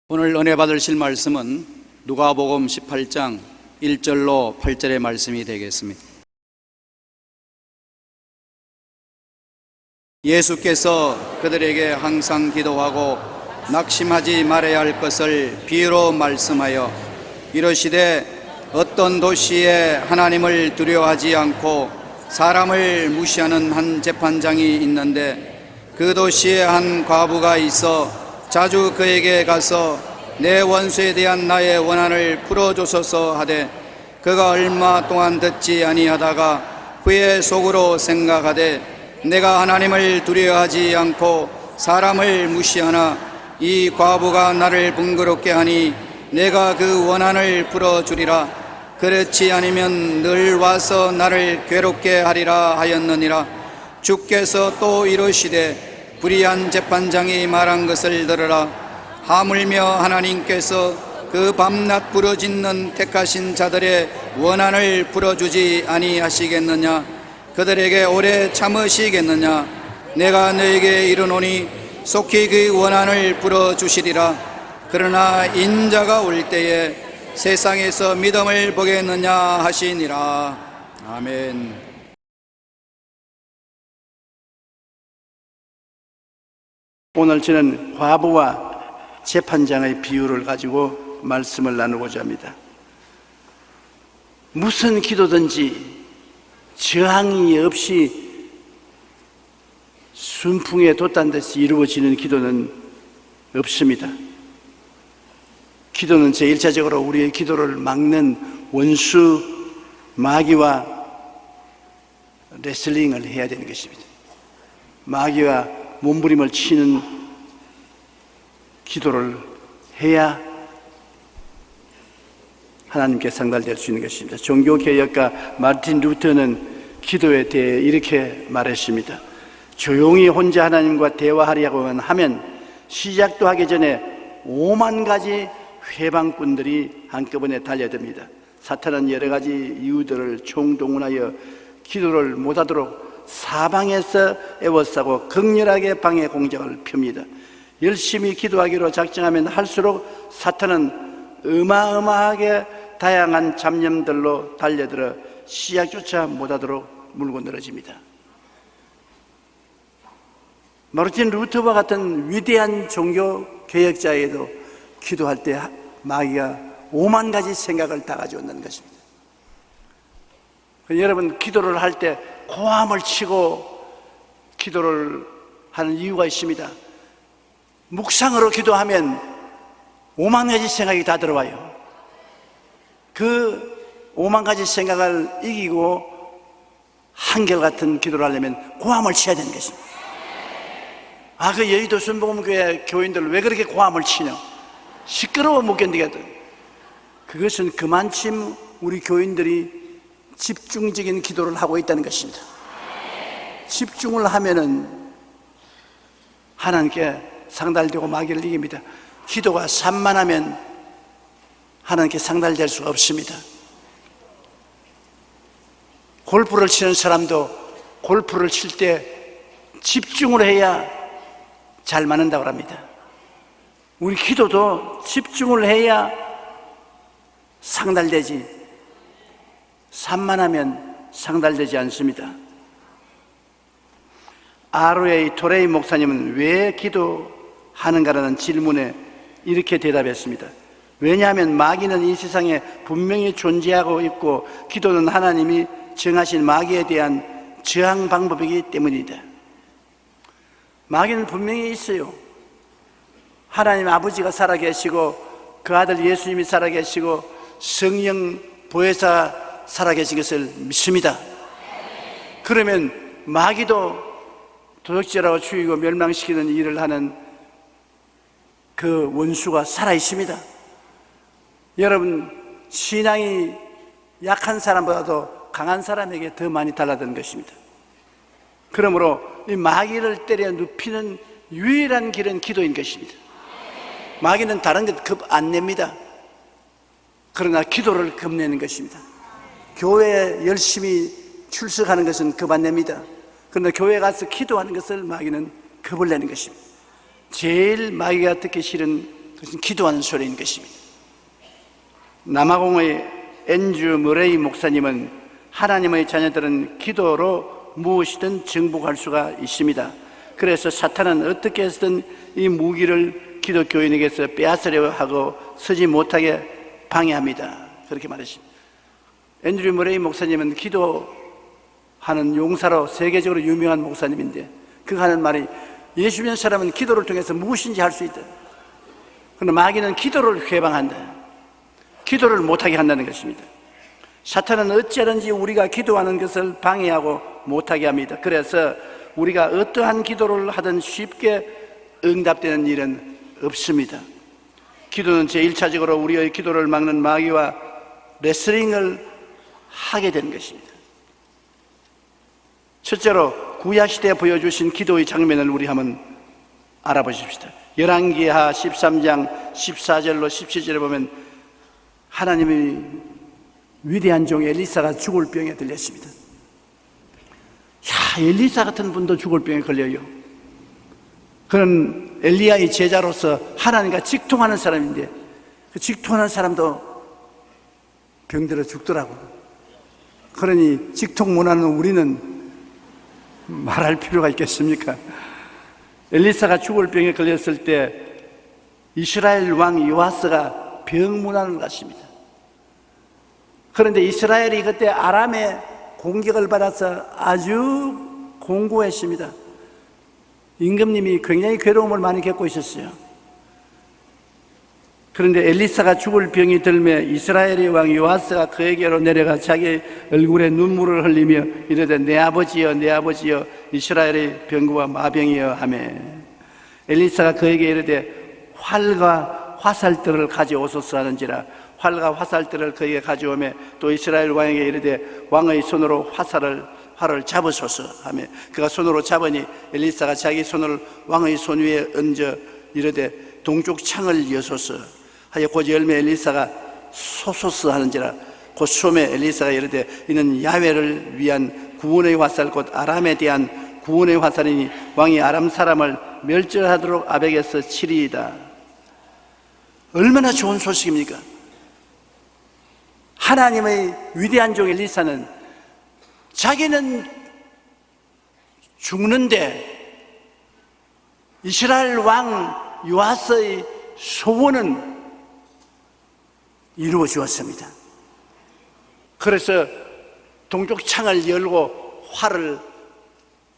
오늘 은혜 받으실 말씀은 누가복음 18장 1절로 8절의 말씀이 되겠습니다. 예수께서 그들에게 항상 기도하고 낙심하지 말아야 할 것을 비유로 말씀하여 이르시되 어떤 도시에 하나님을 두려워하지 않고 사람을 무시하는 한 재판장이 있는데 그 도시에 한 과부가 있어 자주 그에게 가서 내 원수에 대한 나의 원한을 풀어주소서 하되 그가 얼마 동안 듣지 아니하다가 후에 속으로 생각하되 내가 하나님을 두려워하지 않고 사람을 무시하나 이 과부가 나를 번거롭게 하니 내가 그 원한을 풀어주리라. 그렇지 않으면 늘 와서 나를 괴롭게 하리라 하였느니라. 주께서 또 이르시되 불의한 재판장이 말한 것을 들으라. 하물며 하나님께서 그 밤낮 부르짖는 택하신 자들의 원한을 풀어주지 아니하시겠느냐? 그들에게 오래 참으시겠느냐? 내가 너에게 이르노니 속히 그 원한을 풀어주시리라. 그러나 인자가 올 때에 세상에서 믿음을 보겠느냐 하시니라. 아멘. 오늘 저는 과부와 재판장의 비유를 가지고 말씀을 나누고자 합니다. 무슨 기도든지 저항이 없이 순풍에 돛단 듯이 이루어지는 기도는 없습니다. 기도는 제1차적으로 우리의 기도를 막는 원수 마귀와 레슬링을 해야 되는 것입니다. 마귀와 몸부림을 치는 기도를 해야 하나님께 상달될 수 있는 것입니다. 종교개혁가 마르틴 루터는 기도에 대해 이렇게 말했습니다. 조용히 혼자 하나님과 대화하려고 하면 시작도 하기 전에 5만 가지 회방꾼들이 한꺼번에 달려듭니다. 사탄은 여러 가지 이유들을 총동원하여 기도를 못하도록 사방에서 애워싸고 극렬하게 방해 공작을 펴니다. 열심히 기도하기로 작정하면 할수록 사탄은 어마어마하게 다양한 잡념들로 달려들어 시작조차 못하도록 물고 늘어집니다. 마르틴 루터와 같은 위대한 종교 개혁자에도 기도할 때 마귀가 5만 가지 생각을 다 가져온다는 것입니다. 여러분, 기도를 할 때 고함을 치고 기도를 하는 이유가 있습니다. 묵상으로 기도하면 5만 가지 생각이 다 들어와요. 그 5만 가지 생각을 이기고 한결같은 기도를 하려면 고함을 쳐야 되는 것입니다. 그 여의도 순복음교회 교인들 왜 그렇게 고함을 치냐? 시끄러워 못 견디거든. 그것은 그만큼 우리 교인들이 집중적인 기도를 하고 있다는 것입니다. 집중을 하면은 하나님께 상달되고 마귀를 이깁니다. 기도가 산만하면 하나님께 상달될 수가 없습니다. 골프를 치는 사람도 골프를 칠 때 집중을 해야 잘 맞는다고 합니다. 우리 기도도 집중을 해야 상달되지, 산만하면 상달되지 않습니다. R.A. 토레이 목사님은 왜 기도하는가라는 질문에 이렇게 대답했습니다. 왜냐하면 마귀는 이 세상에 분명히 존재하고 있고 기도는 하나님이 정하신 마귀에 대한 저항 방법이기 때문이다. 마귀는 분명히 있어요. 하나님 아버지가 살아계시고 그 아들 예수님이 살아계시고 성령 보혜사 살아계신 것을 믿습니다. 그러면 마귀도 도적질하고 죽이고 멸망시키는 일을 하는 그 원수가 살아있습니다. 여러분, 신앙이 약한 사람보다도 강한 사람에게 더 많이 달라드는 것입니다. 그러므로 이 마귀를 때려 눕히는 유일한 길은 기도인 것입니다. 마귀는 다른 것 급 안 냅니다. 그러나 기도를 겁내는 것입니다. 교회에 열심히 출석하는 것은 급 안 냅니다. 그러나 교회 가서 기도하는 것을 마귀는 겁을 내는 것입니다. 제일 마귀가 듣기 싫은 것은 기도하는 소리인 것입니다. 남아공의 앤드류 머레이 목사님은 하나님의 자녀들은 기도로 무엇이든 정복할 수가 있습니다. 그래서 사탄은 어떻게 해서든 이 무기를 기독교인에게서 빼앗으려 하고 서지 못하게 방해합니다. 그렇게 말했습니다. 앤드류 머레이 목사님은 기도하는 용사로 세계적으로 유명한 목사님인데 그가 하는 말이 예수 믿는 사람은 기도를 통해서 무엇인지 할 수 있다. 그러나 마귀는 기도를 회방한다. 기도를 못하게 한다는 것입니다. 사탄은 어찌하든지 우리가 기도하는 것을 방해하고 못하게 합니다. 그래서 우리가 어떠한 기도를 하든 쉽게 응답되는 일은 없습니다. 기도는 제1차적으로 우리의 기도를 막는 마귀와 레슬링을 하게 되는 것입니다. 첫째로 구약시대에 보여주신 기도의 장면을 우리 한번 알아보십시다. 열왕기하 13장 14절로 17절에 보면 하나님의 위대한 종 엘리사가 죽을 병에 들렸습니다. 엘리사 같은 분도 죽을 병에 걸려요. 그는 엘리야의 제자로서 하나님과 직통하는 사람인데 그 직통하는 사람도 병들어 죽더라고요. 그러니 직통 못하는 우리는 말할 필요가 있겠습니까? 엘리사가 죽을 병에 걸렸을 때 이스라엘 왕 요아스가 병문안을 갔습니다. 그런데 이스라엘이 그때 아람의 공격을 받아서 아주 공고했습니다. 임금님이 굉장히 괴로움을 많이 겪고 있었어요. 그런데 엘리사가 죽을 병이 들매 이스라엘의 왕 요아스가 그에게로 내려가 자기 얼굴에 눈물을 흘리며 이르되 내 아버지여 내 아버지여 이스라엘의 병거와 마병이여 하매 엘리사가 그에게 이르되 활과 화살들을 가져오소서 하는지라 활과 화살들을 그에게 가져오매 또 이스라엘 왕에게 이르되 왕의 손으로 활을 잡으소서 하며 그가 손으로 잡으니 엘리사가 자기 손을 왕의 손 위에 얹어 이르되 동쪽 창을 여소서 하여 곧 열매 엘리사가 소소스 하는지라 곧 소매 엘리사가 이르되 이는 야훼를 위한 구원의 화살 곧 아람에 대한 구원의 화살이니 왕이 아람 사람을 멸절하도록 아벡에서 치리이다. 얼마나 좋은 소식입니까? 하나님의 위대한 종 엘리사는 자기는 죽는데 이스라엘 왕 요아스의 소원은 이루어 주었습니다. 그래서 동쪽 창을 열고 활을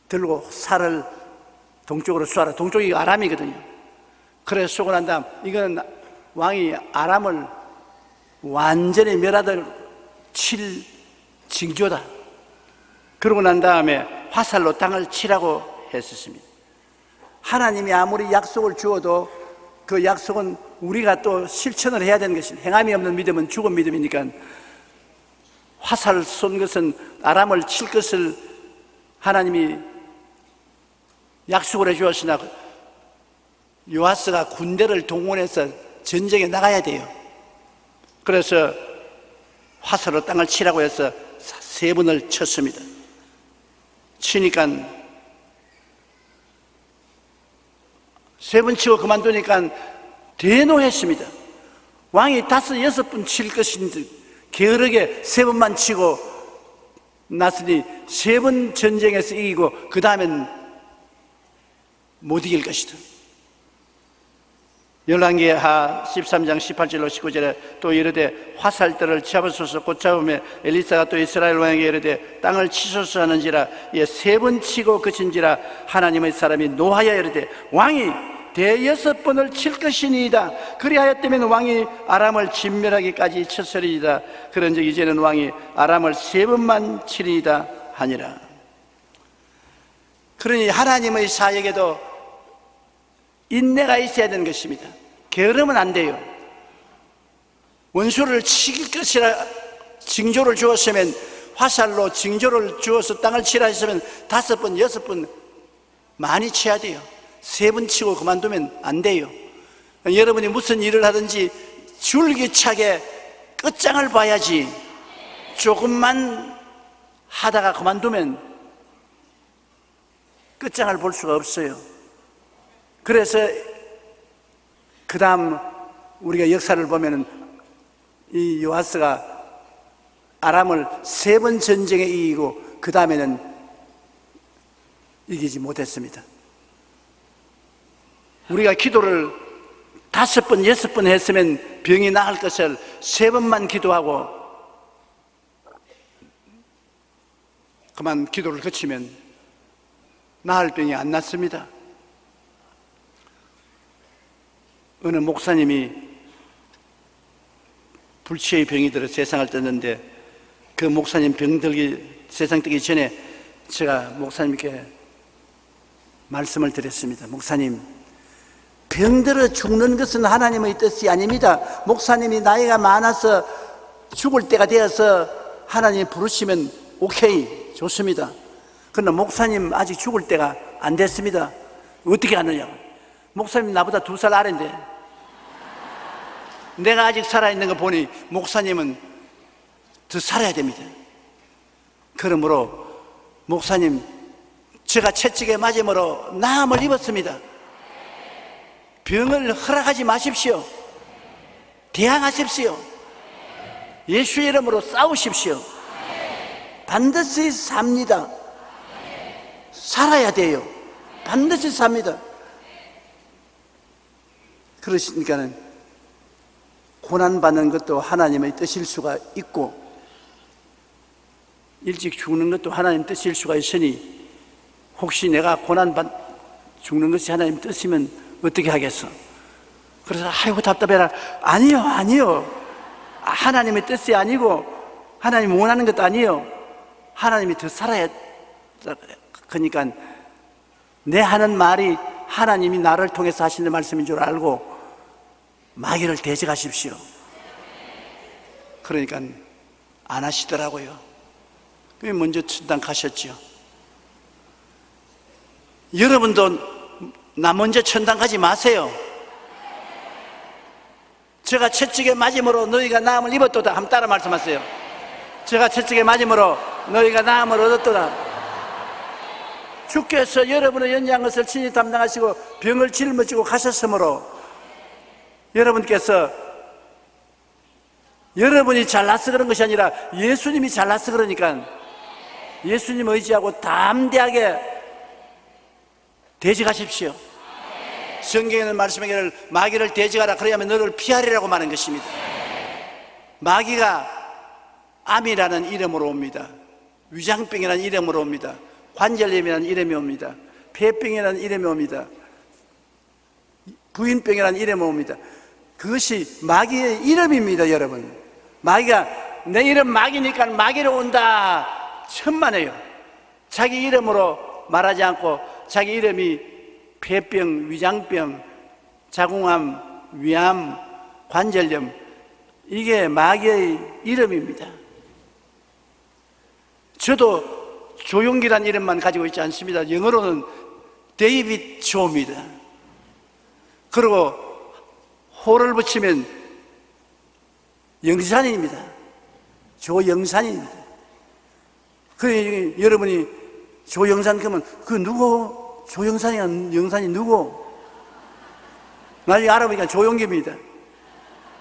들고 살을 동쪽으로 쏘아라. 동쪽이 아람이거든요. 그래서 쏘고 난 다음 이거는 왕이 아람을 완전히 멸하도록 칠 징조다. 그러고 난 다음에 화살로 땅을 치라고 했었습니다. 하나님이 아무리 약속을 주어도 그 약속은 우리가 또 실천을 해야 되는 것입니다. 행함이 없는 믿음은 죽은 믿음이니까 화살을 쏜 것은 아람을 칠 것을 하나님이 약속을 해주었으나 요아스가 군대를 동원해서 전쟁에 나가야 돼요. 그래서 화살로 땅을 치라고 해서 3번을 쳤습니다. 치니까 3번 치고 그만두니까 대노했습니다. 왕이 5, 6번 칠 것인지 게으르게 3번만 치고 났으니 3번 전쟁에서 이기고 그 다음엔 못 이길 것이다. 열왕기하 13장 18절로 19절에 또 이르되 화살들을 잡으소서 곧 잡으며 엘리사가 또 이스라엘 왕에게 이르되 땅을 치소서 하는지라 이에 3번 치고 그친지라 하나님의 사람이 노하여 이르되 왕이 6번을 칠 것이니이다. 그리하였다면 왕이 아람을 진멸하기까지 쳤으리이다. 그런즉 이제는 왕이 아람을 3번만 치리이다 하니라. 그러니 하나님의 사역에도 인내가 있어야 되는 것입니다. 게으르면 안 돼요. 원수를 칠 것이라 징조를 주었으면 화살로 징조를 주어서 땅을 치라 했으면 5번, 6번 많이 쳐야 돼요. 3번 치고 그만두면 안 돼요. 여러분이 무슨 일을 하든지 줄기차게 끝장을 봐야지 조금만 하다가 그만두면 끝장을 볼 수가 없어요. 그래서 그 다음 우리가 역사를 보면은 이 요아스가 아람을 3번 전쟁에 이기고 그 다음에는 이기지 못했습니다. 우리가 기도를 5번, 6번 했으면 병이 나을 것을 3번만 기도하고 그만 기도를 거치면 나을 병이 안 낫습니다. 어느 목사님이 불치의 병이 들어 세상을 떴는데 그 목사님 세상 뜨기 전에 제가 목사님께 말씀을 드렸습니다. 목사님, 병들어 죽는 것은 하나님의 뜻이 아닙니다. 목사님이 나이가 많아서 죽을 때가 되어서 하나님이 부르시면 오케이, 좋습니다. 그러나 목사님 아직 죽을 때가 안 됐습니다. 어떻게 하느냐? 목사님 나보다 2살 아래인데 내가 아직 살아있는 거 보니 목사님은 더 살아야 됩니다. 그러므로 목사님, 제가 채찍에 맞음으로 나음을 입었습니다. 병을 허락하지 마십시오. 대항하십시오. 예수 이름으로 싸우십시오. 반드시 삽니다. 살아야 돼요. 반드시 삽니다. 그러시니까는 고난받는 것도 하나님의 뜻일 수가 있고 일찍 죽는 것도 하나님 뜻일 수가 있으니 혹시 내가 죽는 것이 하나님 뜻이면 어떻게 하겠어? 그래서 아이고 답답해라. 아니요. 하나님의 뜻이 아니고 하나님이 원하는 것도 아니에요. 하나님이 더 살아야. 그러니까 내 하는 말이 하나님이 나를 통해서 하시는 말씀인 줄 알고 마귀를 대적하십시오. 그러니까 안 하시더라고요. 먼저 천당 가셨죠. 여러분도 나 먼저 천당 가지 마세요. 제가 채찍에 맞음으로 너희가 나음을 입었도다. 한번 따라 말씀하세요. 제가 채찍에 맞음으로 너희가 나음을 얻었도다. 주께서 여러분의 연약한 것을 친히 담당하시고 병을 짊어지고 가셨으므로 여러분께서 여러분이 잘나서 그런 것이 아니라 예수님이 잘나서 그러니까 예수님 의지하고 담대하게 대적하십시오. 성경에는 말씀하기를 마귀를 대적하라 그래야만 너를 피하리라고 말한 것입니다. 마귀가 암이라는 이름으로 옵니다. 위장병이라는 이름으로 옵니다. 관절염이라는 이름이 옵니다. 폐병이라는 이름이 옵니다. 부인병이라는 이름이 옵니다. 그것이 마귀의 이름입니다. 여러분, 마귀가 내 이름 마귀니까 마귀로 온다 천만에요. 자기 이름으로 말하지 않고 자기 이름이 폐병, 위장병, 자궁암, 위암, 관절염, 이게 마귀의 이름입니다. 저도 조용기란 이름만 가지고 있지 않습니다. 영어로는 데이빗 조입니다. 그리고 호를 붙이면 영산입니다. 조영산입니다. 그 여러분이 조영산 그러면 그 누구? 조영산이란 영산이 누구? 나중에 알아보니까 조용기입니다.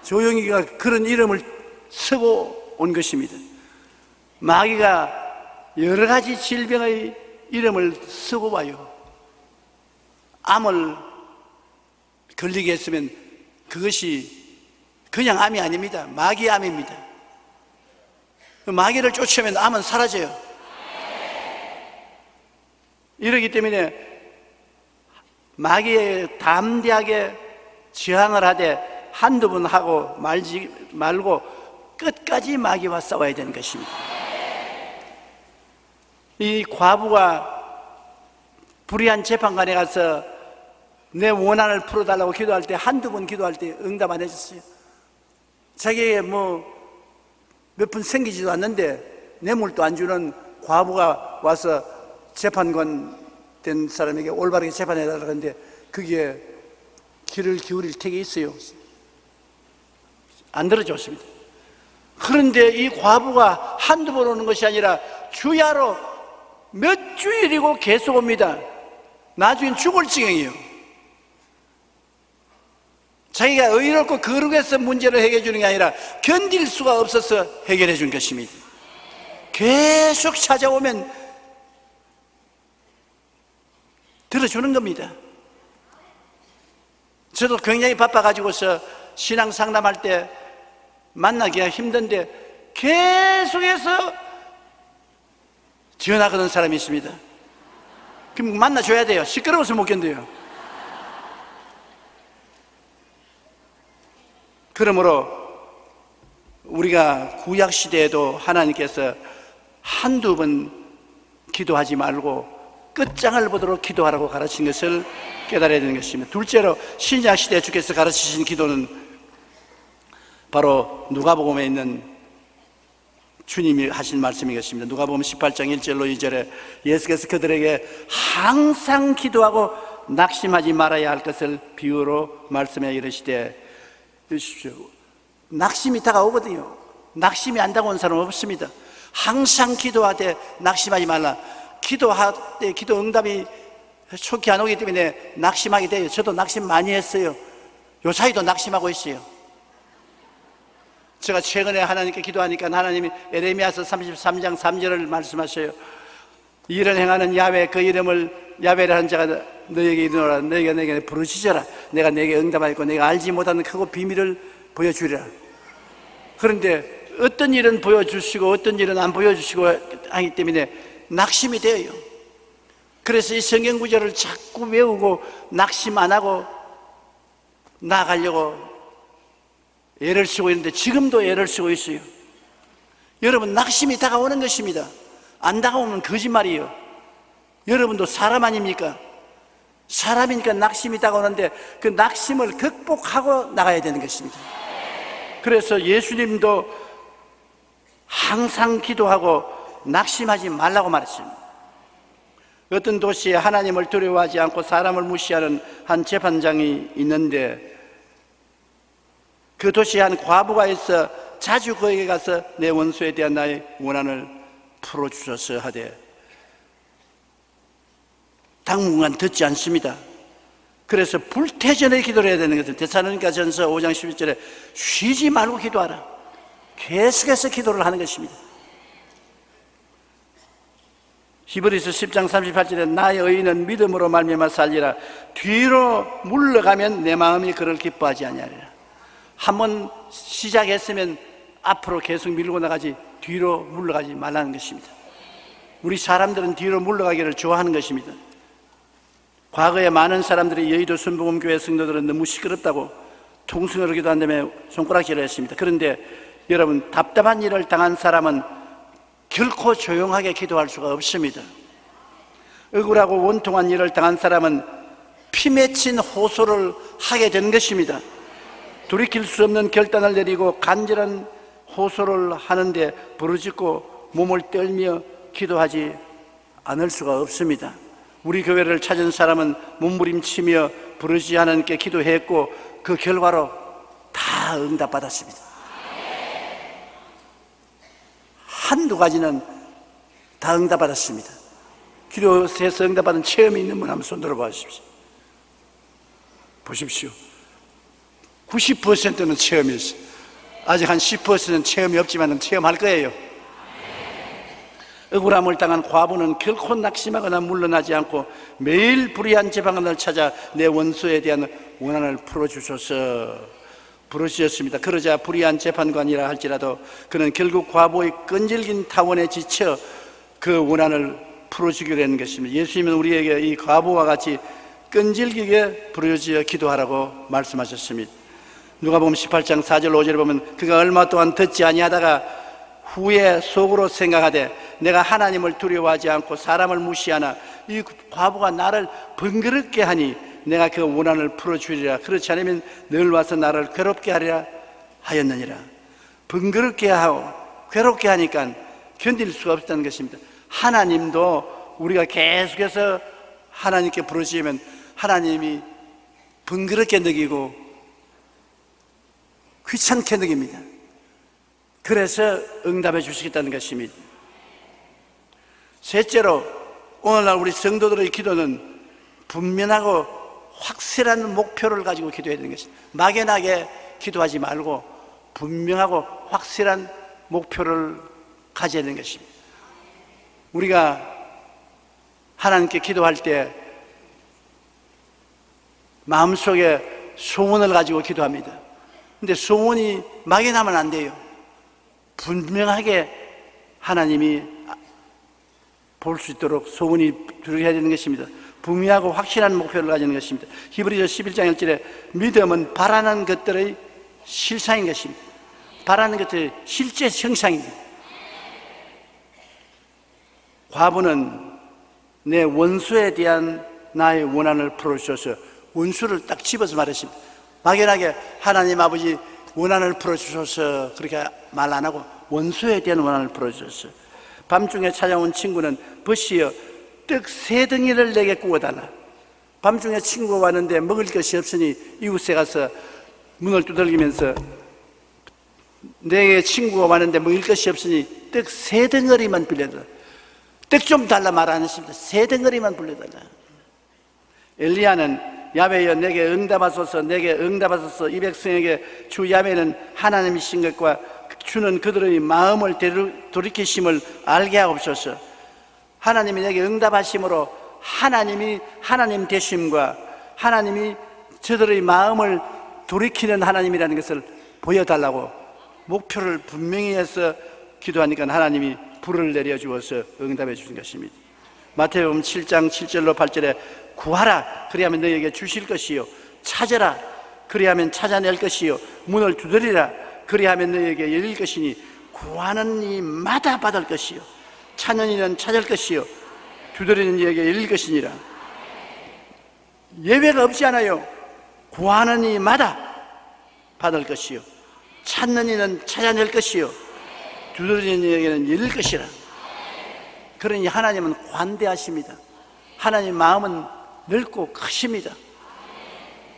조용기가 그런 이름을 쓰고 온 것입니다. 마귀가 여러 가지 질병의 이름을 쓰고 와요. 암을 걸리게 했으면 그것이 그냥 암이 아닙니다. 마귀 암입니다. 마귀를 쫓으면 암은 사라져요. 이러기 때문에 마귀에 담대하게 저항을 하되 한두 번 하고 말지 말고 끝까지 마귀와 싸워야 되는 것입니다. 이 과부가 불의한 재판관에 가서 내 원한을 풀어달라고 기도할 때 한두 번 기도할 때 응답 안 해줬어요. 자기에게 몇 푼 생기지도 않는데 뇌물도 안 주는 과부가 와서 재판관 된 사람에게 올바르게 재판해달라고 하는데 그게 귀를 기울일 택이 있어요. 안 들어줬습니다. 그런데 이 과부가 한두 번 오는 것이 아니라 주야로 몇 주일이고 계속 옵니다. 나중엔 죽을 지경이에요. 자기가 의롭고 거룩해서 문제를 해결해 주는 게 아니라 견딜 수가 없어서 해결해 준 것입니다. 계속 찾아오면 들어주는 겁니다. 저도 굉장히 바빠가지고서 신앙 상담할 때 만나기가 힘든데 계속해서 전화하는 사람이 있습니다. 그럼 만나줘야 돼요. 시끄러워서 못 견뎌요. 그러므로 우리가 구약 시대에도 하나님께서 한두 번 기도하지 말고 끝장을 보도록 기도하라고 가르친 것을 깨달아야 되는 것입니다. 둘째로 신약 시대에 주께서 가르치신 기도는 바로 누가복음에 있는 주님이 하신 말씀이겠습니다. 누가복음 18장 1절로 2절에 예수께서 그들에게 항상 기도하고 낙심하지 말아야 할 것을 비유로 말씀해 이르시되, 보십시오, 낙심이 다가오거든요. 낙심이 안 다가온 사람은 없습니다. 항상 기도하되 낙심하지 말라. 기도할 때 기도 응답이 좋게 안 오기 때문에 낙심하게 돼요. 저도 낙심 많이 했어요. 요 사이도 낙심하고 있어요. 제가 최근에 하나님께 기도하니까 하나님이 에레미야서 33장 3절을 말씀하셔요. 이를 행하는 야훼, 그 이름을 야훼라 하는 자가 너에게 이르노라. 너희가 내게 부르짖어라. 내가 내게 응답하였고 내가 알지 못하는 크고 비밀을 보여주리라. 그런데 어떤 일은 보여주시고 어떤 일은 안 보여주시고 하기 때문에 낙심이 돼요. 그래서 이 성경 구절을 자꾸 외우고 낙심 안 하고 나아가려고 애를 쓰고 있는데 지금도 애를 쓰고 있어요. 여러분, 낙심이 다가오는 것입니다. 안 다가오면 거짓말이에요. 여러분도 사람 아닙니까? 사람이니까 낙심이 다가오는데 그 낙심을 극복하고 나가야 되는 것입니다. 그래서 예수님도 항상 기도하고 낙심하지 말라고 말했습니다. 어떤 도시에 하나님을 두려워하지 않고 사람을 무시하는 한 재판장이 있는데 그 도시에 한 과부가 있어 자주 그에게 가서 내 원수에 대한 나의 원한을 풀어주소서 하되 당분간 듣지 않습니다. 그래서 불태전에 기도를 해야 되는 것은 데살로니가전서 5장 11절에 쉬지 말고 기도하라. 계속해서 기도를 하는 것입니다. 히브리서 10장 38절에 나의 의인은 믿음으로 말미암아 살리라. 뒤로 물러가면 내 마음이 그를 기뻐하지 아니하리라. 한번 시작했으면 앞으로 계속 밀고 나가지 뒤로 물러가지 말라는 것입니다. 우리 사람들은 뒤로 물러가기를 좋아하는 것입니다. 과거에 많은 사람들이 여의도 순복음교회 성도들은 너무 시끄럽다고 통성으로 기도한다며 손가락질을 했습니다. 그런데 여러분, 답답한 일을 당한 사람은 결코 조용하게 기도할 수가 없습니다. 억울하고 원통한 일을 당한 사람은 피 맺힌 호소를 하게 된 것입니다. 돌이킬 수 없는 결단을 내리고 간절한 호소를 하는데 부르짖고 몸을 떨며 기도하지 않을 수가 없습니다. 우리 교회를 찾은 사람은 몸부림치며 부르짖어 하나님께 기도했고 그 결과로 다 응답받았습니다. 한두 가지는 다 응답받았습니다. 기도해서 응답받은 체험이 있는 분 한번 손 들어봐 주십시오. 보십시오. 90%는 체험이었어요. 아직 한 10%는 체험이 없지만 체험할 거예요. 억울함을 당한 과부는 결코 낙심하거나 물러나지 않고 매일 불의한 재판관을 찾아 내 원수에 대한 원한을 풀어주소서 부르짖었습니다. 그러자 불의한 재판관이라 할지라도 그는 결국 과부의 끈질긴 타원에 지쳐 그 원한을 풀어주기로 하는 것입니다. 예수님은 우리에게 이 과부와 같이 끈질기게 부르짖어 기도하라고 말씀하셨습니다. 누가복음 18장 4절 5절에 보면 그가 얼마 동안 듣지 아니하다가 후에 속으로 생각하되 내가 하나님을 두려워하지 않고 사람을 무시하나 이 과부가 나를 번거롭게 하니 내가 그 원한을 풀어주리라. 그렇지 않으면 늘 와서 나를 괴롭게 하리라 하였느니라. 번거롭게 하고 괴롭게 하니까 견딜 수가 없다는 것입니다. 하나님도 우리가 계속해서 하나님께 부르짖으면 하나님이 번거롭게 느끼고 귀찮게 느낍니다. 그래서 응답해 주시겠다는 것입니다. 셋째로 오늘날 우리 성도들의 기도는 분명하고 확실한 목표를 가지고 기도해야 되는 것입니다. 막연하게 기도하지 말고 분명하고 확실한 목표를 가져야 되는 것입니다. 우리가 하나님께 기도할 때 마음속에 소원을 가지고 기도합니다. 근데 소원이 막연하면 안 돼요. 분명하게 하나님이 볼 수 있도록 소원이 들어야 되는 것입니다. 분명하고 확실한 목표를 가지는 것입니다. 히브리서 11장 1절에 믿음은 바라는 것들의 실상인 것입니다. 바라는 것들의 실제 형상입니다. 과부는 내 원수에 대한 나의 원한을 풀어주셔서, 원수를 딱 집어서 말했습니다. 막연하게 하나님 아버지 원한을 풀어주셔서 그렇게 말 안 하고 원수에 대한 원한을 풀어주셨어요. 밤중에 찾아온 친구는 벗이여 떡 3덩이를 내게 구워달라. 밤중에 친구가 왔는데 먹을 것이 없으니 이웃에 가서 문을 두들기면서 내 친구가 왔는데 먹을 것이 없으니 떡 3덩어리만 빌려달라. 떡 좀 달라 말 안 했습니다. 3덩어리만 빌려달라. 엘리야는 야훼여 내게 응답하소서, 내게 응답하소서. 이 백성에게 주 야훼는 하나님이신 것과 주는 그들의 마음을 돌이키심을 알게 하옵소서. 하나님이 내게 응답하심으로 하나님이 하나님 되심과 하나님이 저들의 마음을 돌이키는 하나님이라는 것을 보여달라고 목표를 분명히 해서 기도하니까 하나님이 불을 내려주어서 응답해 주신 것입니다. 마태복음 7장 7절로 8절에 구하라 그리하면 너희에게 주실 것이요, 찾으라 그리하면 찾아낼 것이요, 문을 두드리라 그리하면 너희에게 열릴 것이니 구하는 이마다 받을 것이요, 찾는 이는 찾을 것이요, 두드리는 이에게 열릴 것이니라. 예외가 없지 않아요. 구하는 이마다 받을 것이요, 찾는 이는 찾아낼 것이요, 두드리는 이에게는 열릴 것이라. 그러니 하나님은 관대하십니다. 하나님 마음은 넓고 크십니다.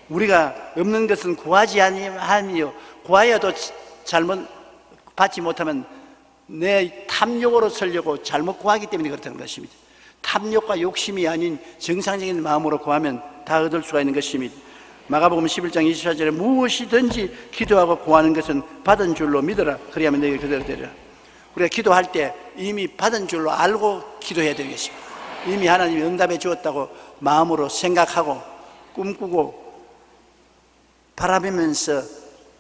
우리가 없는 것은 구하지 아니하며 구하여도 잘못 받지 못하면 내 탐욕으로 살려고 잘못 구하기 때문에 그렇다는 것입니다. 탐욕과 욕심이 아닌 정상적인 마음으로 구하면 다 얻을 수가 있는 것입니다. 마가복음 11장 24절에 무엇이든지 기도하고 구하는 것은 받은 줄로 믿어라 그리하면 너희에게 그대로 되리라. 우리가 기도할 때 이미 받은 줄로 알고 기도해야 되겠습니다. 이미 하나님이 응답해 주었다고 마음으로 생각하고 꿈꾸고 바라보면서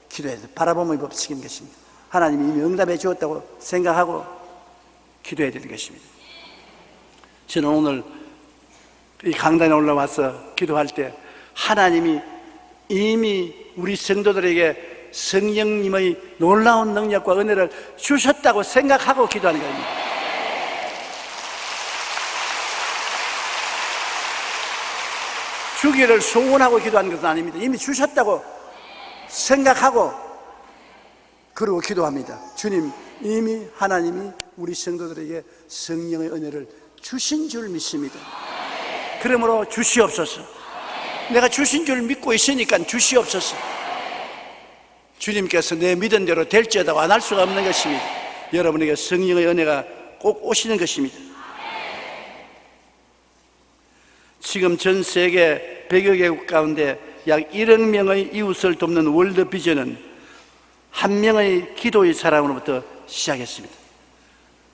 기도해야 돼요. 바라봄의 법칙인 것입니다. 하나님이 이미 응답해 주었다고 생각하고 기도해야 되는 것입니다. 저는 오늘 이 강단에 올라와서 기도할 때 하나님이 이미 우리 성도들에게 성령님의 놀라운 능력과 은혜를 주셨다고 생각하고 기도하는 겁니다. 주기를 소원하고 기도하는 것은 아닙니다. 이미 주셨다고 생각하고 그리고 기도합니다. 주님, 이미 하나님이 우리 성도들에게 성령의 은혜를 주신 줄 믿습니다. 그러므로 주시옵소서. 내가 주신 줄 믿고 있으니까 주시옵소서. 주님께서 내 믿은 대로 될지어다 안 할 수가 없는 것입니다. 여러분에게 성령의 은혜가 꼭 오시는 것입니다. 지금 전 세계 100여 개국 가운데 약 1억 명의 이웃을 돕는 월드 비전은 한 명의 기도의 사람으로부터 시작했습니다.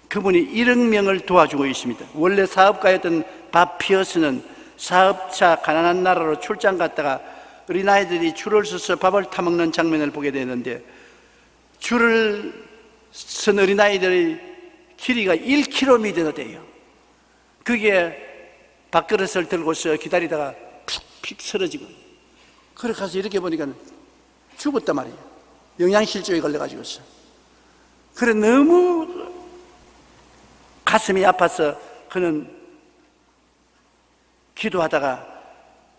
그분이 1억 명을 도와주고 있습니다. 원래 사업가였던 밥 피어스는 사업차 가난한 나라로 출장 갔다가 어린아이들이 줄을 서서 밥을 타먹는 장면을 보게 되는데, 줄을 선 어린아이들의 길이가 1km 돼요. 그게 밥그릇을 들고서 기다리다가 푹 쓰러지고, 그래 가서 이렇게 보니까 죽었단 말이에요. 영양실조에 걸려가지고서. 그래 너무 가슴이 아파서 그는 기도하다가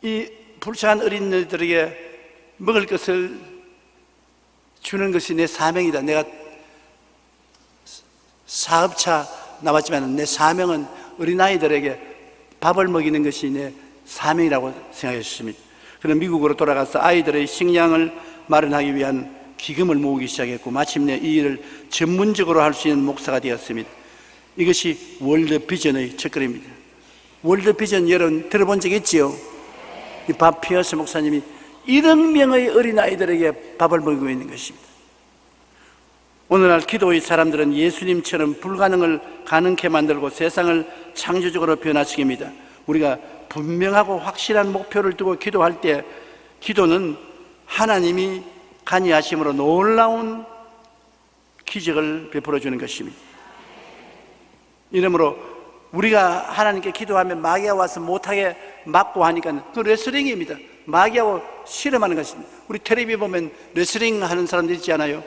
이 불쌍한 어린이들에게 먹을 것을 주는 것이 내 사명이다. 내가 사업차 나왔지만 내 사명은 어린아이들에게 밥을 먹이는 것이 내 사명이라고 생각했습니다. 그는 미국으로 돌아가서 아이들의 식량을 마련하기 위한 기금을 모으기 시작했고, 마침내 이 일을 전문적으로 할 수 있는 목사가 되었습니다. 이것이 월드 비전의 첫걸음입니다. 월드비전 여러분 들어본 적 있지요? 이 밥 피어스 목사님이 1억 명의 어린아이들에게 밥을 먹이고 있는 것입니다. 오늘날 기도의 사람들은 예수님처럼 불가능을 가능케 만들고 세상을 창조적으로 변화시킵니다. 우리가 분명하고 확실한 목표를 두고 기도할 때 기도는 하나님이 간이하심으로 놀라운 기적을 베풀어 주는 것입니다. 이러므로 우리가 하나님께 기도하면 마귀가 와서 못하게 막고 하니까 그 레슬링입니다. 마귀하고 실험하는 것입니다. 우리 텔레비 보면 레슬링 하는 사람들 있지 않아요?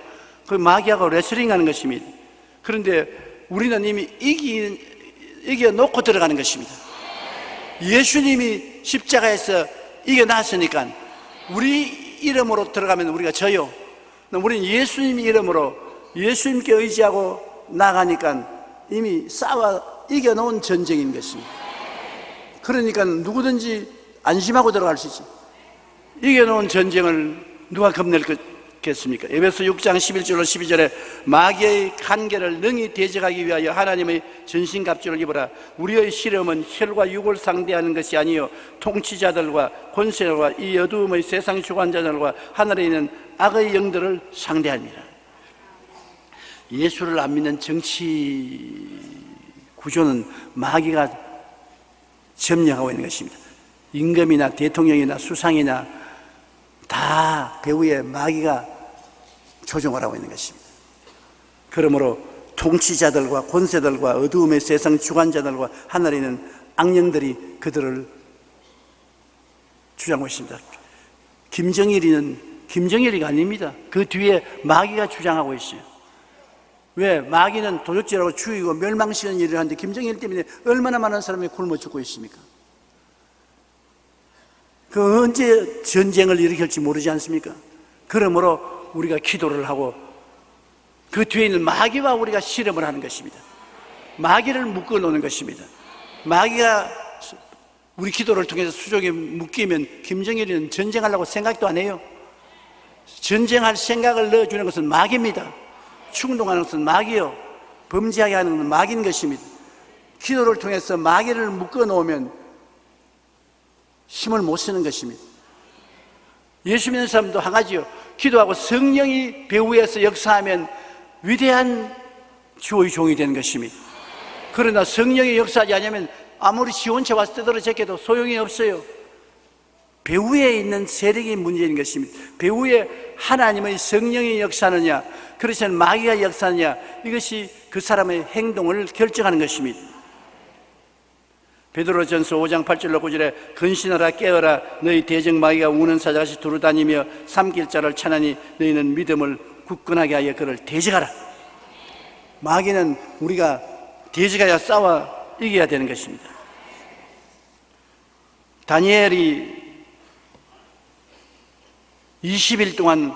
그 마귀하고 레슬링 하는 것입니다. 그런데 우리는 이미 이겨놓고 들어가는 것입니다. 예수님이 십자가에서 이겨놨으니까 우리 이름으로 들어가면 우리가 져요. 우리는 예수님 이름으로 예수님께 의지하고 나가니까 이미 싸워 이겨놓은 전쟁인 것입니다. 그러니까 누구든지 안심하고 들어갈 수 있어요. 이겨놓은 전쟁을 누가 겁낼겠습니까? 에베소 6장 11절로 12절에 마귀의 간계를 능히 대적하기 위하여 하나님의 전신갑주를 입어라. 우리의 시험은 혈과 육을 상대하는 것이 아니요 통치자들과 권세들과 이 어두움의 세상 주관자들과 하늘에 있는 악의 영들을 상대합니다. 예수를 안 믿는 정치 구조는 마귀가 점령하고 있는 것입니다. 임금이나 대통령이나 수상이나 다 배후에 마귀가 조종을 하고 있는 것입니다. 그러므로 통치자들과 권세들과 어두움의 세상 주관자들과 하늘에 있는 악령들이 그들을 주장하고 있습니다. 김정일이가 아닙니다. 그 뒤에 마귀가 주장하고 있어요. 왜? 마귀는 도적질하고 죽이고 멸망시키는 일을 하는데 김정일 때문에 얼마나 많은 사람이 굶어 죽고 있습니까? 그 언제 전쟁을 일으킬지 모르지 않습니까? 그러므로 우리가 기도를 하고 그 뒤에 있는 마귀와 우리가 실험을 하는 것입니다. 마귀를 묶어 놓는 것입니다. 마귀가 우리 기도를 통해서 수족에 묶이면 김정일이는 전쟁하려고 생각도 안 해요. 전쟁할 생각을 넣어주는 것은 마귀입니다. 충동하는 것은 마귀요, 범죄하게 하는 것은 마귀인 것입니다. 기도를 통해서 마귀를 묶어 놓으면 힘을 못 쓰는 것입니다. 예수 믿는 사람도 한 가지요, 기도하고 성령이 배후에서 역사하면 위대한 주의 종이 되는 것입니다. 그러나 성령이 역사하지 않으면 아무리 지원차 와서 뜯어러 제껴도 소용이 없어요. 배후에 있는 세력이 문제인 것입니다. 배후에 하나님의 성령이 역사하느냐, 그렇지 마귀가 역사하느냐, 이것이 그 사람의 행동을 결정하는 것입니다. 베드로전서 5장 8절로 9절에 근신하라 깨어라 너희 대적 마귀가 우는 사자같이 두루다니며 삼킬 자를 찾으니 너희는 믿음을 굳건하게 하여 그를 대적하라. 마귀는 우리가 대적하여 싸워 이겨야 되는 것입니다. 다니엘이 20일 동안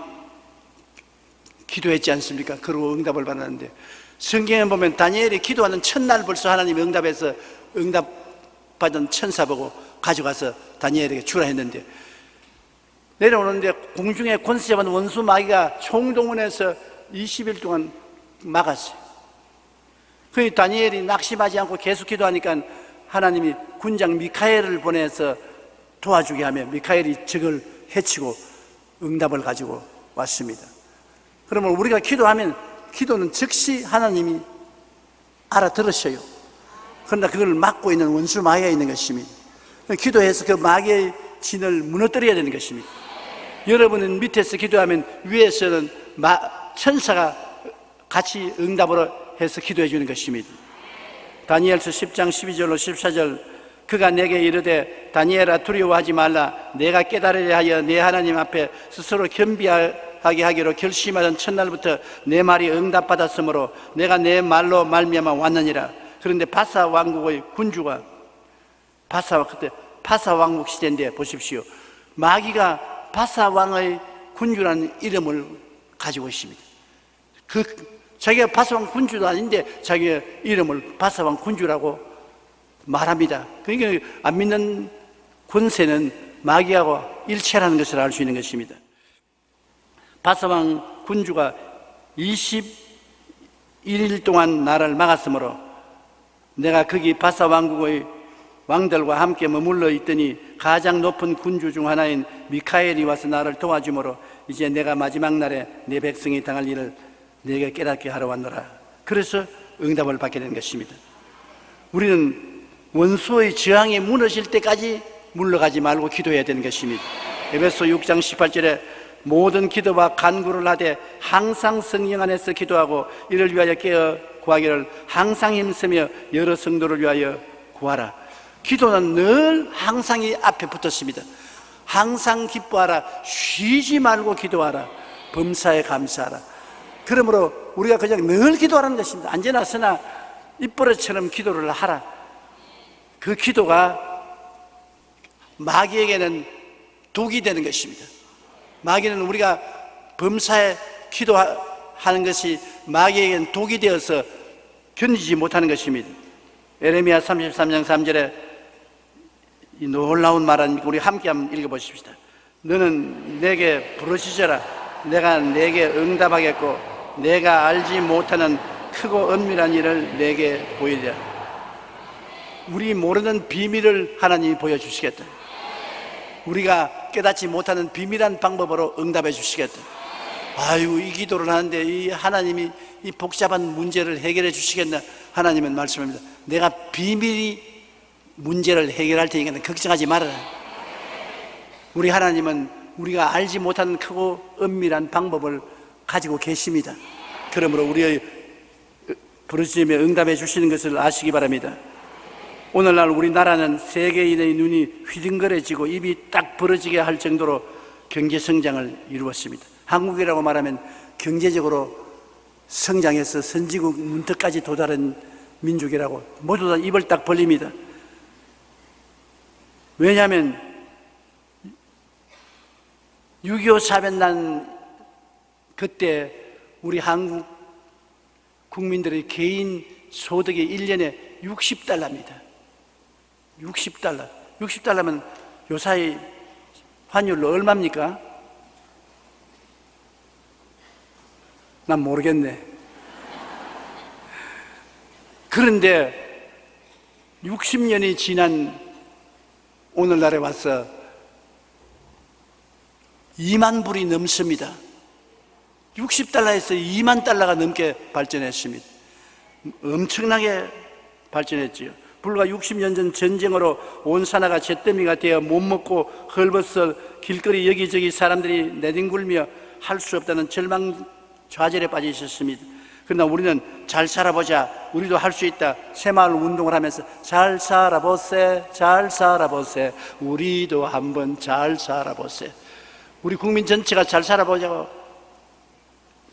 기도했지 않습니까? 그리고 응답을 받았는데, 성경에 보면 다니엘이 기도하는 첫날 벌써 하나님이 응답해서 응답받은 천사 보고 가져가서 다니엘에게 주라 했는데, 내려오는데 공중에 권세 잡은 원수 마귀가 총동원해서 20일 동안 막았어요. 그 다니엘이 낙심하지 않고 계속 기도하니까 하나님이 군장 미카엘을 보내서 도와주게 하며 미카엘이 적을 해치고 응답을 가지고 왔습니다. 그러면 우리가 기도하면 기도는 즉시 하나님이 알아들으셔요. 그러나 그걸 막고 있는 원수 마귀가 있는 것입니다. 기도해서 그 마귀의 진을 무너뜨려야 되는 것입니다. 여러분은 밑에서 기도하면 위에서는 천사가 같이 응답으로 해서 기도해 주는 것입니다. 다니엘서 10장 12절로 14절, 그가 내게 이르되 다니엘아 두려워하지 말라. 내가 깨달으려 하여 내 하나님 앞에 스스로 겸비하게 하기로 결심하던 첫날부터 내 말이 응답받았으므로 내가 내 말로 말미암아 왔느니라. 그런데 바사 왕국의 군주가 그때 바사 왕국 시대인데 보십시오. 마귀가 바사 왕의 군주라는 이름을 가지고 있습니다. 자기가 바사 왕 군주도 아닌데 자기의 이름을 바사 왕 군주라고 말합니다. 그러니까 안 믿는 권세는 마귀하고 일체라는 것을 알 수 있는 것입니다. 바사 왕 군주가 21일 동안 나를 막았으므로 내가 거기 바사 왕국의 왕들과 함께 머물러 있더니 가장 높은 군주 중 하나인 미카엘이 와서 나를 도와주므로 이제 내가 마지막 날에 내 백성이 당할 일을 내게 깨닫게 하러 왔노라. 그래서 응답을 받게 된 것입니다. 우리는 원수의 저항이 무너질 때까지 물러가지 말고 기도해야 되는 것입니다. 에베소 6장 18절에 모든 기도와 간구를 하되 항상 성령 안에서 기도하고 이를 위하여 깨어 구하기를 항상 힘쓰며 여러 성도를 위하여 구하라. 기도는 늘 항상이 앞에 붙었습니다. 항상 기뻐하라. 쉬지 말고 기도하라. 범사에 감사하라. 그러므로 우리가 그냥 늘 기도하라는 것입니다. 언제나 서나 입버릇처럼 기도를 하라. 그 기도가 마귀에게는 독이 되는 것입니다. 마귀는 우리가 범사에 기도하는 것이 마귀에게는 독이 되어서 견디지 못하는 것입니다. 에레미야 33장 3절에 이 놀라운 말 아닙니까? 우리 함께 한번 읽어보십시다. 너는 내게 부르짖어라. 내가 내게 응답하겠고 내가 알지 못하는 크고 은밀한 일을 내게 보이리라. 우리 모르는 비밀을 하나님이 보여주시겠다. 우리가 깨닫지 못하는 비밀한 방법으로 응답해 주시겠다. 아유, 이 기도를 하는데 이 하나님이 이 복잡한 문제를 해결해 주시겠나? 하나님은 말씀합니다. 내가 비밀이 문제를 해결할 테니까 걱정하지 말아라. 우리 하나님은 우리가 알지 못하는 크고 은밀한 방법을 가지고 계십니다. 그러므로 우리의 부르짖음에 응답해 주시는 것을 아시기 바랍니다. 오늘날 우리나라는 세계인의 눈이 휘둥그레지고 입이 딱 벌어지게 할 정도로 경제 성장을 이루었습니다. 한국이라고 말하면 경제적으로 성장해서 선진국 문턱까지 도달한 민족이라고 모두 다 입을 딱 벌립니다. 왜냐하면 6.25 사변 난 그때 우리 한국 국민들의 개인 소득이 1년에 60달러입니다. 60달러. 60달러면 요사이 환율로 얼마입니까? 난 모르겠네. 그런데 60년이 지난 오늘날에 와서 2만 불이 넘습니다. 60달러에서 2만 달러가 넘게 발전했습니다. 엄청나게 발전했지요. 불과 60년 전 전쟁으로 온 산하가 잿더미가 되어 못 먹고 헐벗어 길거리 여기저기 사람들이 내뒹굴며 할 수 없다는 절망 좌절에 빠져 있었습니다. 그러나 우리는 잘 살아보자, 우리도 할 수 있다, 새마을 운동을 하면서 잘 살아보세, 잘 살아보세, 우리도 한번 잘 살아보세. 우리 국민 전체가 잘 살아보자고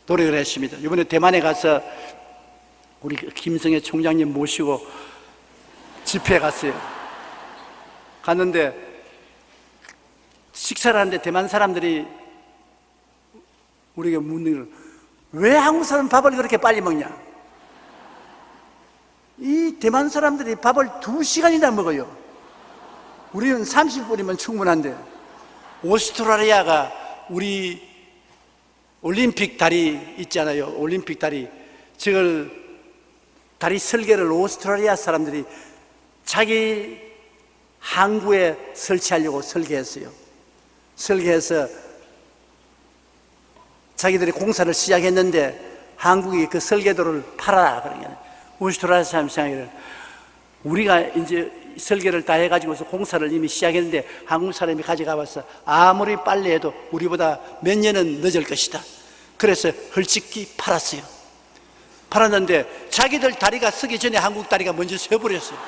노력을 했습니다. 이번에 대만에 가서 우리 김성애 총장님 모시고 집회에 갔어요. 갔는데 식사를 하는데 대만 사람들이 우리에게 묻는 걸, 왜 한국 사람은 밥을 그렇게 빨리 먹냐? 이 대만 사람들이 밥을 2시간이나 먹어요. 우리는 30분이면 충분한데. 오스트라리아가 우리 올림픽 다리 있잖아요. 올림픽 다리. 저걸 다리 설계를 오스트라리아 사람들이 자기 항구에 설치하려고 설계했어요. 설계해서 자기들이 공사를 시작했는데 한국이 그 설계도를 팔아라 그러니까 오스트라리아 사람 생각을, 우리가 이제 설계를 다 해가지고서 공사를 이미 시작했는데 한국 사람이 가져가 봤어. 아무리 빨리 해도 우리보다 몇 년은 늦을 것이다. 그래서 헐찍기 팔았어요. 팔았는데 자기들 다리가 서기 전에 한국 다리가 먼저 서버렸어요.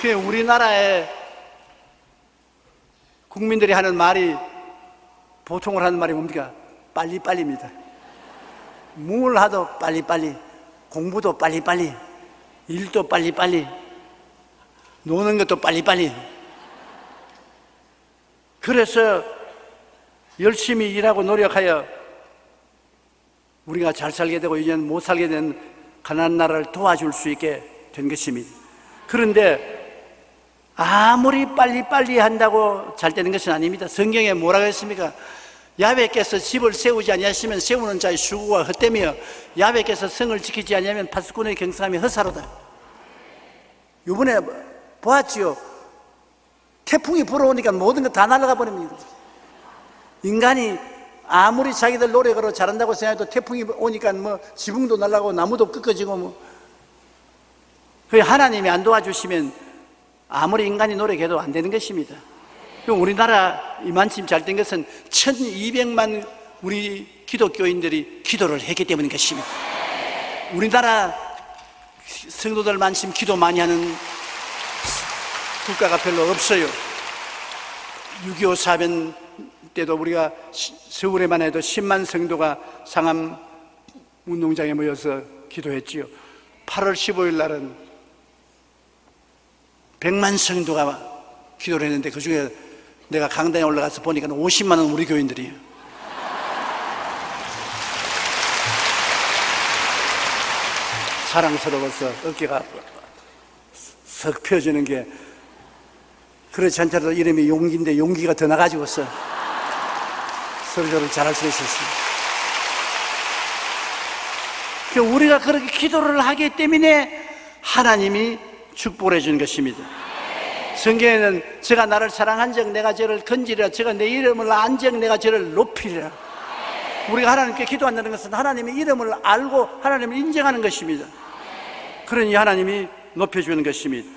그 우리나라의 국민들이 하는 말이, 보통으로 하는 말이 뭡니까? 빨리빨리입니다. 뭘 하도 빨리빨리, 공부도 빨리빨리, 일도 빨리빨리, 노는 것도 빨리빨리. 그래서 열심히 일하고 노력하여 우리가 잘 살게 되고 이제는 못 살게 된 가난한 나라를 도와줄 수 있게 된 것입니다. 그런데 아무리 빨리빨리 한다고 잘 되는 것은 아닙니다. 성경에 뭐라고 했습니까? 야훼께서 집을 세우지 아니하시면 세우는 자의 수고가 헛되며 야훼께서 성을 지키지 아니하면 파수꾼의 경성함이 허사로다. 이번에 보았지요. 태풍이 불어오니까 모든 거 다 날아가 버립니다. 인간이 아무리 자기들 노력으로 잘한다고 생각해도 태풍이 오니까 뭐 지붕도 날아가고 나무도 꺾어지고 뭐. 그 하나님이 안 도와주시면 아무리 인간이 노력해도 안 되는 것입니다. 우리나라 이만큼 잘 된 것은 1200만 우리 기독교인들이 기도를 했기 때문인 것입니다. 우리나라 성도들만큼 기도 많이 하는 국가가 별로 없어요. 6.25 사변 때도 우리가 서울에만 해도 10만 성도가 상암 운동장에 모여서 기도했지요. 8월 15일 날은 100만 성도가 기도를 했는데 그 중에 내가 강당에 올라가서 보니까 50만 원 우리 교인들이에요. 사랑스러워서 어깨가 석 펴지는 게, 그렇지 않더라도 이름이 용기인데 용기가 더 나가지고서 서로서로 잘할 수 있었습니다. 우리가 그렇게 기도를 하기 때문에 하나님이 축복을 해주는 것입니다. 성경에는 제가 나를 사랑한즉 내가 저를 건지리라, 제가 내 이름을 안즉 내가 저를 높이리라. 우리가 하나님께 기도한다는 것은 하나님의 이름을 알고 하나님을 인정하는 것입니다. 그러니 하나님이 높여주는 것입니다.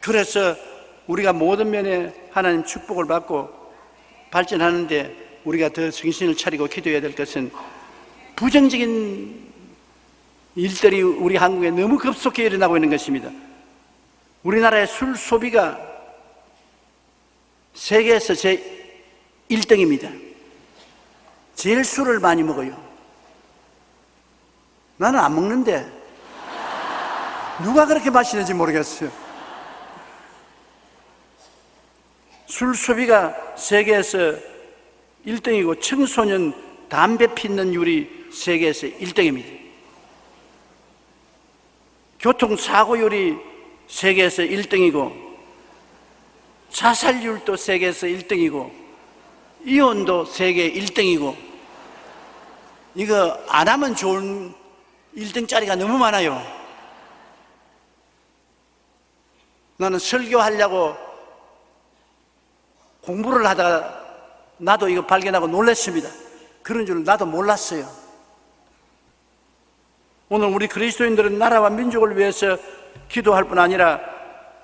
그래서 우리가 모든 면에 하나님 축복을 받고 발전하는데 우리가 더 정신을 차리고 기도해야 될 것은, 부정적인 일들이 우리 한국에 너무 급속히 일어나고 있는 것입니다. 우리나라의 술 소비가 세계에서 제 1등입니다. 제일 술을 많이 먹어요. 나는 안 먹는데 누가 그렇게 마시는지 모르겠어요. 술 소비가 세계에서 1등이고 청소년 담배 피우는율이 세계에서 1등입니다. 교통사고율이 세계에서 1등이고 자살률도 세계에서 1등이고 이혼도 세계 1등이고, 이거 안 하면 좋은 1등짜리가 너무 많아요. 나는 설교하려고 공부를 하다가 나도 이거 발견하고 놀랐습니다. 그런 줄 나도 몰랐어요. 오늘 우리 그리스도인들은 나라와 민족을 위해서 기도할 뿐 아니라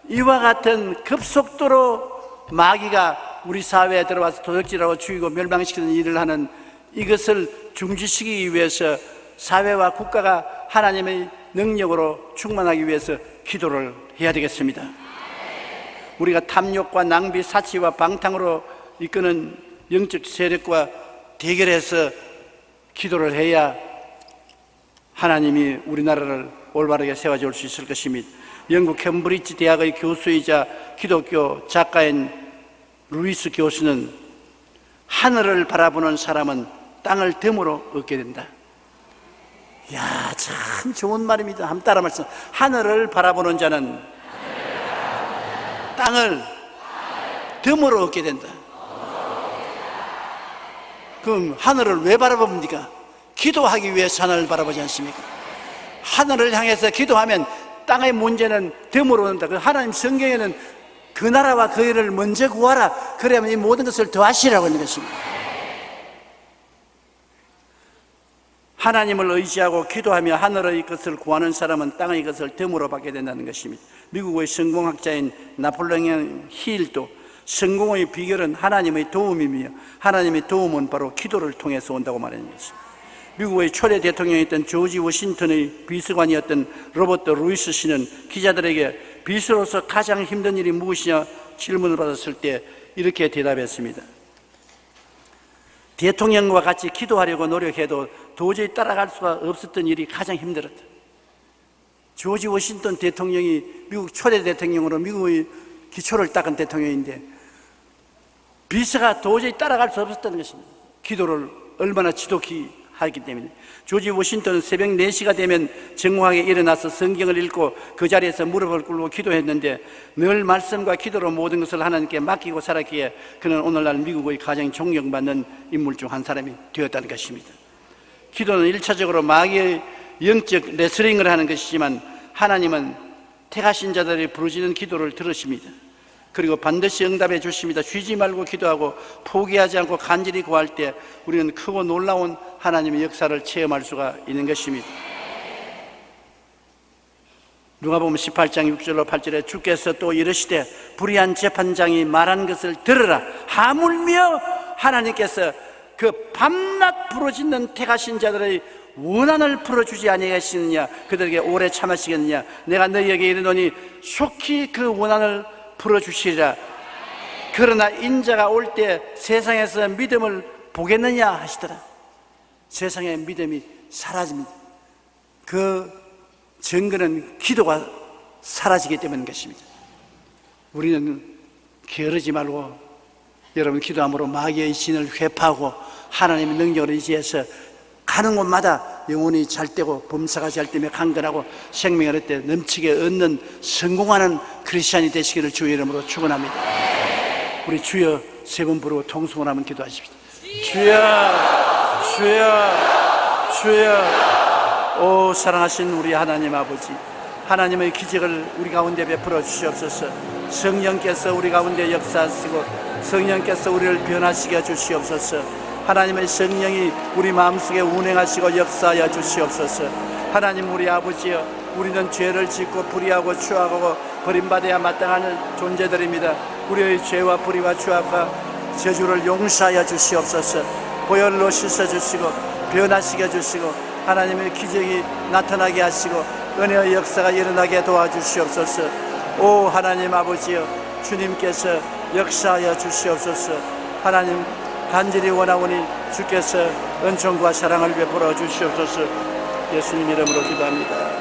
이와 같은 급속도로 마귀가 우리 사회에 들어와서 도적질하고 죽이고 멸망시키는 일을 하는 이것을 중지시키기 위해서 사회와 국가가 하나님의 능력으로 충만하기 위해서 기도를 해야 되겠습니다. 우리가 탐욕과 낭비, 사치와 방탕으로 이끄는 영적 세력과 대결해서 기도를 해야 하나님이 우리나라를 올바르게 세워줄 수 있을 것입니다. 영국 캠브리지 대학의 교수이자 기독교 작가인 루이스 교수는 하늘을 바라보는 사람은 땅을 덤으로 얻게 된다. 이야, 참 좋은 말입니다. 한번 따라 말씀. 하늘을 바라보는 자는 땅을 덤으로 얻게 된다. 그럼 하늘을 왜 바라봅니까? 기도하기 위해서 하늘을 바라보지 않습니까? 하늘을 향해서 기도하면 땅의 문제는 덤으로 온다. 하나님 성경에는 그 나라와 그 일을 먼저 구하라, 그러면 이 모든 것을 더하시라고 하는 것입니다. 하나님을 의지하고 기도하며 하늘의 것을 구하는 사람은 땅의 것을 덤으로 받게 된다는 것입니다. 미국의 성공학자인 나폴레옹 힐도 성공의 비결은 하나님의 도움이며 하나님의 도움은 바로 기도를 통해서 온다고 말하는 것입니다. 미국의 초대 대통령이었던 조지 워싱턴의 비서관이었던 로버트 루이스 씨는 기자들에게 비서로서 가장 힘든 일이 무엇이냐 질문을 받았을 때 이렇게 대답했습니다. 대통령과 같이 기도하려고 노력해도 도저히 따라갈 수가 없었던 일이 가장 힘들었다. 조지 워싱턴 대통령이 미국 초대 대통령으로 미국의 기초를 닦은 대통령인데 비서가 도저히 따라갈 수 없었다는 것입니다. 기도를 얼마나 지독히 하기 때문에. 조지 워싱턴은 새벽 4시가 되면 정확하게 일어나서 성경을 읽고 그 자리에서 무릎을 꿇고 기도했는데 늘 말씀과 기도로 모든 것을 하나님께 맡기고 살았기에 그는 오늘날 미국의 가장 존경받는 인물 중 한 사람이 되었다는 것입니다. 기도는 1차적으로 마귀의 영적 레슬링을 하는 것이지만 하나님은 택하신 자들이 부르짖는 기도를 들으십니다. 그리고 반드시 응답해 주십니다. 쉬지 말고 기도하고 포기하지 않고 간절히 구할 때 우리는 크고 놀라운 하나님의 역사를 체험할 수가 있는 것입니다. 누가복음 18장 6절로 8절에 주께서 또 이르시되 불의한 재판장이 말한 것을 들으라. 하물며 하나님께서 그 밤낮 부르짖는 택하신 자들의 원한을 풀어주지 아니하시느냐, 그들에게 오래 참으시겠느냐. 내가 너희에게 이르노니 속히 그 원한을 풀어주시리라. 그러나 인자가 올 때 세상에서 믿음을 보겠느냐 하시더라. 세상의 믿음이 사라집니다. 그 증거는 기도가 사라지기 때문인 것입니다. 우리는 게으르지 말고 여러분 기도함으로 마귀의 신을 회파하고 하나님의 능력을 의지해서 가는 곳마다 영혼이 잘되고 범사가 잘되며 강건하고 생명을 얻되 넘치게 얻는 성공하는 크리스찬이 되시기를 주의 이름으로 축원합니다. 우리 주여 세 번 부르고 통성을 한번 기도하십시오. 주여, 주여, 주여. 오 사랑하신 우리 하나님 아버지, 하나님의 기적을 우리 가운데 베풀어 주시옵소서. 성령께서 우리 가운데 역사하시고 성령께서 우리를 변화시켜 주시옵소서. 하나님의 성령이 우리 마음속에 운행하시고 역사하여 주시옵소서. 하나님 우리 아버지여, 우리는 죄를 짓고 불의하고 추악하고 버림받아야 마땅한 존재들입니다. 우리의 죄와 불의와 추악과 저주를 용서하여 주시옵소서. 보혈로 씻어주시고 변화시켜 주시고 하나님의 기적이 나타나게 하시고 은혜의 역사가 일어나게 도와주시옵소서. 오 하나님 아버지여, 주님께서 역사하여 주시옵소서. 하나님 간절히 원하오니 주께서 은총과 사랑을 베풀어 주시옵소서. 예수님 이름으로 기도합니다.